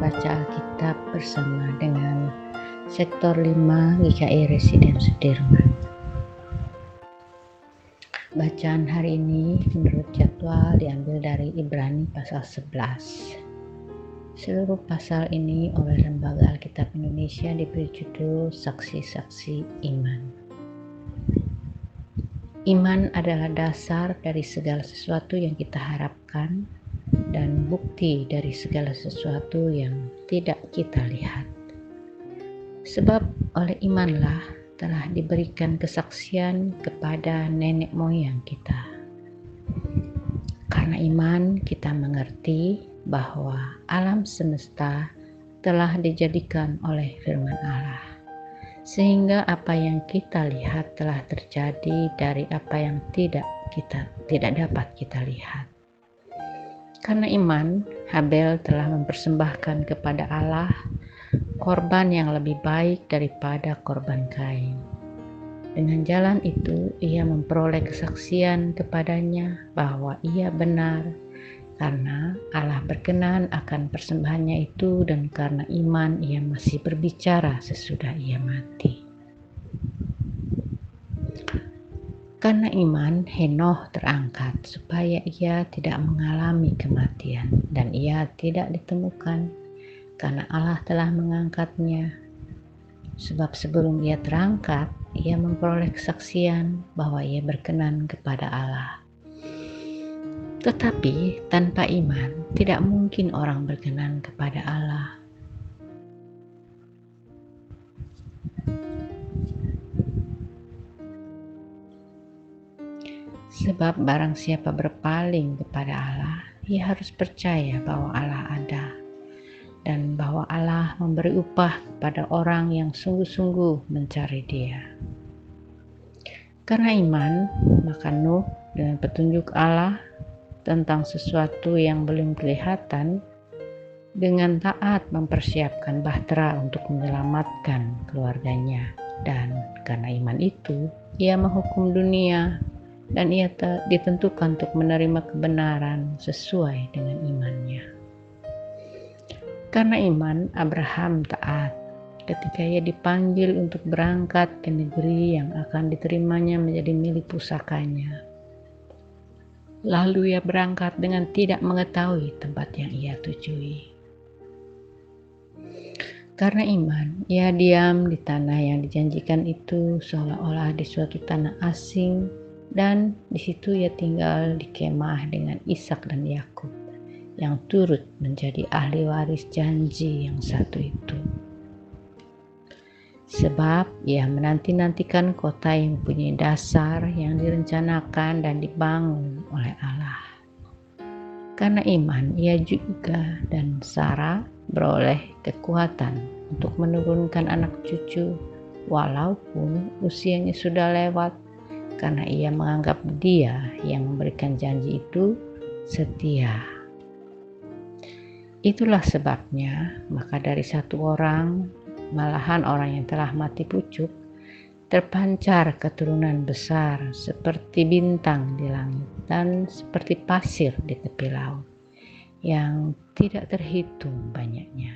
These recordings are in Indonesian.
membaca Alkitab bersama dengan Sektor 5 GKI Residen Sudirman. Bacaan hari ini menurut jadwal diambil dari Ibrani pasal 11. Seluruh pasal ini oleh Lembaga Alkitab Indonesia diberi judul Saksi-saksi Iman. Iman adalah dasar dari segala sesuatu yang kita harapkan dan bukti dari segala sesuatu yang tidak kita lihat. Sebab oleh imanlah telah diberikan kesaksian kepada nenek moyang kita. Karena iman kita mengerti bahwa alam semesta telah dijadikan oleh firman Allah. Sehingga apa yang kita lihat telah terjadi dari apa yang tidak dapat kita lihat. Karena iman, Habel telah mempersembahkan kepada Allah korban yang lebih baik daripada korban Kain. Dengan jalan itu, ia memperoleh kesaksian kepadanya bahwa ia benar, karena Allah berkenan akan persembahannya itu, dan karena iman ia masih berbicara sesudah ia mati. Karena iman, Henoh terangkat supaya ia tidak mengalami kematian, dan ia tidak ditemukan, karena Allah telah mengangkatnya. Sebab sebelum ia terangkat, ia memperoleh kesaksian bahwa ia berkenan kepada Allah. Tetapi tanpa iman, tidak mungkin orang berkenan kepada Allah. Sebab barang siapa berpaling kepada Allah, ia harus percaya bahwa Allah ada, dan bahwa Allah memberi upah kepada orang yang sungguh-sungguh mencari Dia. Karena iman, maka Nuh dengan petunjuk Allah tentang sesuatu yang belum kelihatan, dengan taat mempersiapkan bahtera untuk menyelamatkan keluarganya. Dan karena iman itu, ia menghukum dunia, dan ia ditentukan untuk menerima kebenaran sesuai dengan imannya. Karena iman, Abraham taat ketika ia dipanggil untuk berangkat ke negeri yang akan diterimanya menjadi milik pusakanya. Lalu ia berangkat dengan tidak mengetahui tempat yang ia tujui. Karena iman, ia diam di tanah yang dijanjikan itu seolah-olah di suatu tanah asing, dan di situ ia tinggal di kemah dengan Ishak dan Yakub yang turut menjadi ahli waris janji yang satu itu. Sebab ia menanti-nantikan kota yang mempunyai dasar yang direncanakan dan dibangun oleh Allah. Karena iman, ia juga dan Sarah beroleh kekuatan untuk menurunkan anak cucu walaupun usianya sudah lewat, karena ia menganggap Dia yang memberikan janji itu setia. Itulah sebabnya, maka dari satu orang, malahan orang yang telah mati pucuk, terpancar keturunan besar seperti bintang di langit dan seperti pasir di tepi laut, yang tidak terhitung banyaknya.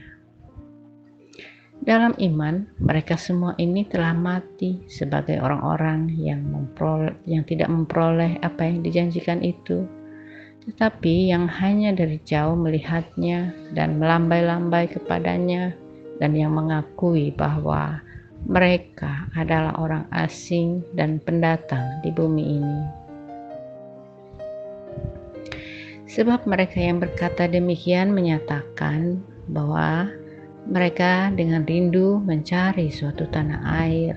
Dalam iman, mereka semua ini telah mati sebagai orang-orang yang tidak memperoleh apa yang dijanjikan itu, tetapi yang hanya dari jauh melihatnya dan melambai-lambai kepadanya, dan yang mengakui bahwa mereka adalah orang asing dan pendatang di bumi ini. Sebab mereka yang berkata demikian menyatakan bahwa mereka dengan rindu mencari suatu tanah air.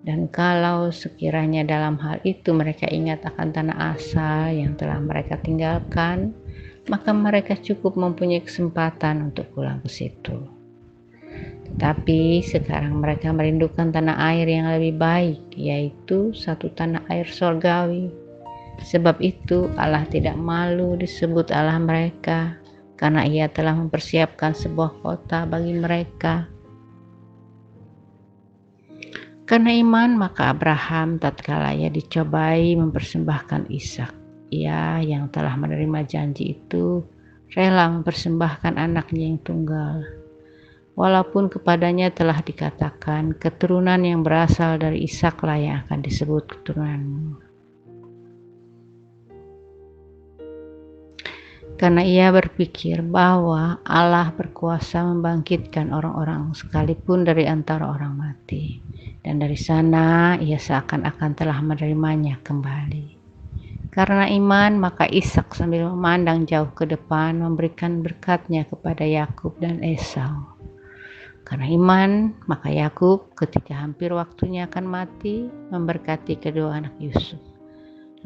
Dan kalau sekiranya dalam hal itu mereka ingat akan tanah asal yang telah mereka tinggalkan, maka mereka cukup mempunyai kesempatan untuk pulang ke situ. Tetapi sekarang mereka merindukan tanah air yang lebih baik, yaitu satu tanah air surgawi. Sebab itu Allah tidak malu disebut Allah mereka, karena ia telah mempersiapkan sebuah kota bagi mereka. Karena iman, maka Abraham tatkala ia dicobai mempersembahkan Ishak, ia yang telah menerima janji itu rela mempersembahkan anaknya yang tunggal. Walaupun kepadanya telah dikatakan, keturunan yang berasal dari Ishaklah yang akan disebut keturunanmu. Karena ia berpikir bahwa Allah berkuasa membangkitkan orang-orang sekalipun dari antara orang mati. Dan dari sana ia seakan-akan telah menerimanya kembali. Karena iman, maka Ishak sambil memandang jauh ke depan memberikan berkatnya kepada Yakub dan Esau. Karena iman, maka Yakub ketika hampir waktunya akan mati, memberkati kedua anak Yusuf.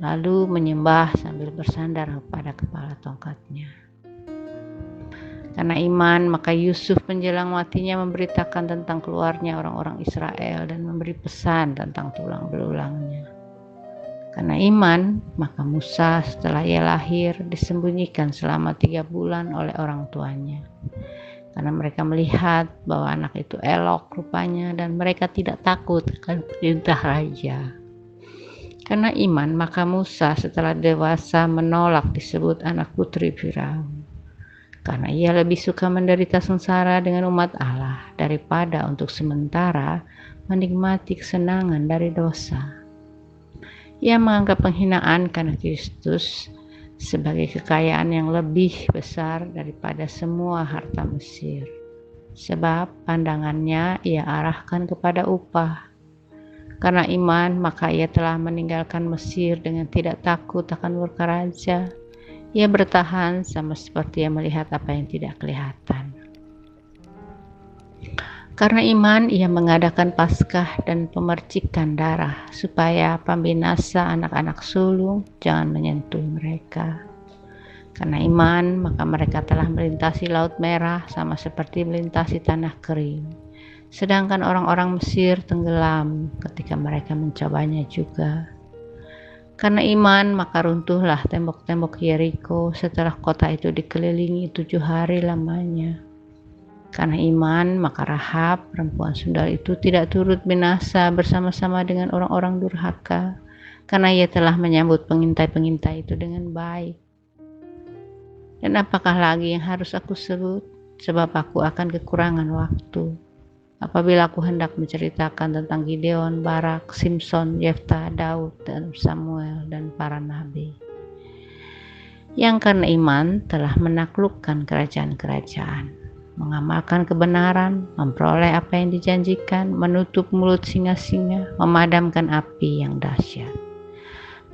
Lalu menyembah sambil bersandar pada kepala tongkatnya. Karena iman, maka Yusuf menjelang matinya memberitakan tentang keluarnya orang-orang Israel dan memberi pesan tentang tulang belulangnya. Karena iman, maka Musa setelah ia lahir disembunyikan selama 3 bulan oleh orang tuanya. Karena mereka melihat bahwa anak itu elok rupanya dan mereka tidak takut akan perintah raja. Karena iman, maka Musa setelah dewasa menolak disebut anak putri Firaun. Karena ia lebih suka menderita sengsara dengan umat Allah daripada untuk sementara menikmati kesenangan dari dosa. Ia menganggap penghinaan karena Kristus sebagai kekayaan yang lebih besar daripada semua harta Mesir. Sebab pandangannya ia arahkan kepada upah. Karena iman, maka ia telah meninggalkan Mesir dengan tidak takut akan murka raja. Ia bertahan sama seperti ia melihat apa yang tidak kelihatan. Karena iman, ia mengadakan Paskah dan pemercikan darah, supaya pembinasa anak-anak sulung jangan menyentuh mereka. Karena iman, maka mereka telah melintasi Laut Merah sama seperti melintasi tanah kering. Sedangkan orang-orang Mesir tenggelam ketika mereka mencobanya juga. Karena iman, maka runtuhlah tembok-tembok Yeriko setelah kota itu dikelilingi 7 hari lamanya. Karena iman, maka Rahab, perempuan sundal itu tidak turut binasa bersama-sama dengan orang-orang durhaka, karena ia telah menyambut pengintai-pengintai itu dengan baik. Dan apakah lagi yang harus aku sebut? Sebab aku akan kekurangan waktu. Apabila aku hendak menceritakan tentang Gideon, Barak, Simson, Yefta, Daud, dan Samuel, dan para nabi, yang karena iman telah menaklukkan kerajaan-kerajaan, mengamalkan kebenaran, memperoleh apa yang dijanjikan, menutup mulut singa-singa, memadamkan api yang dahsyat.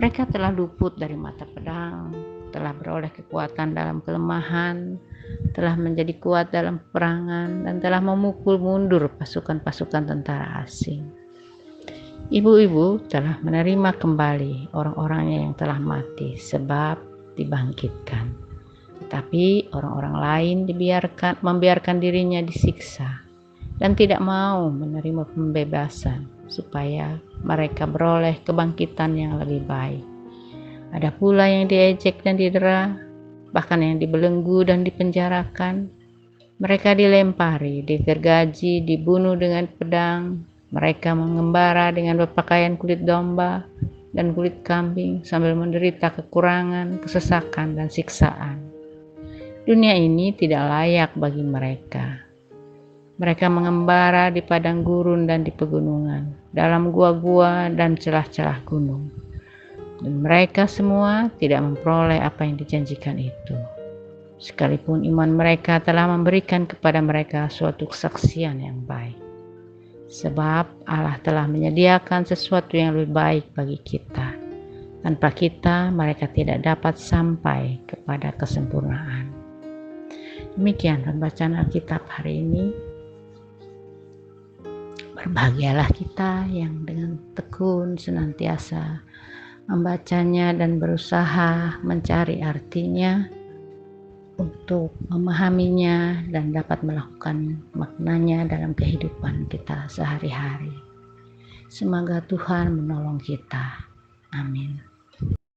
Mereka telah luput dari mata pedang, telah beroleh kekuatan dalam kelemahan, telah menjadi kuat dalam peperangan, dan telah memukul mundur pasukan-pasukan tentara asing. Ibu-ibu telah menerima kembali orang-orangnya yang telah mati sebab dibangkitkan. Tapi orang-orang lain membiarkan dirinya disiksa dan tidak mau menerima pembebasan supaya mereka beroleh kebangkitan yang lebih baik. Ada pula yang diejek dan didera, bahkan yang dibelenggu dan dipenjarakan. Mereka dilempari, digergaji, dibunuh dengan pedang. Mereka mengembara dengan berpakaian kulit domba dan kulit kambing sambil menderita kekurangan, kesesakan, dan siksaan. Dunia ini tidak layak bagi mereka. Mereka mengembara di padang gurun dan di pegunungan, dalam gua-gua dan celah-celah gunung. Dan mereka semua tidak memperoleh apa yang dijanjikan itu. Sekalipun iman mereka telah memberikan kepada mereka suatu kesaksian yang baik. Sebab Allah telah menyediakan sesuatu yang lebih baik bagi kita. Tanpa kita, mereka tidak dapat sampai kepada kesempurnaan. Demikian pembacaan Alkitab hari ini. Berbahagialah kita yang dengan tekun senantiasa membacanya dan berusaha mencari artinya untuk memahaminya dan dapat melakukan maknanya dalam kehidupan kita sehari-hari. Semoga Tuhan menolong kita. Amin.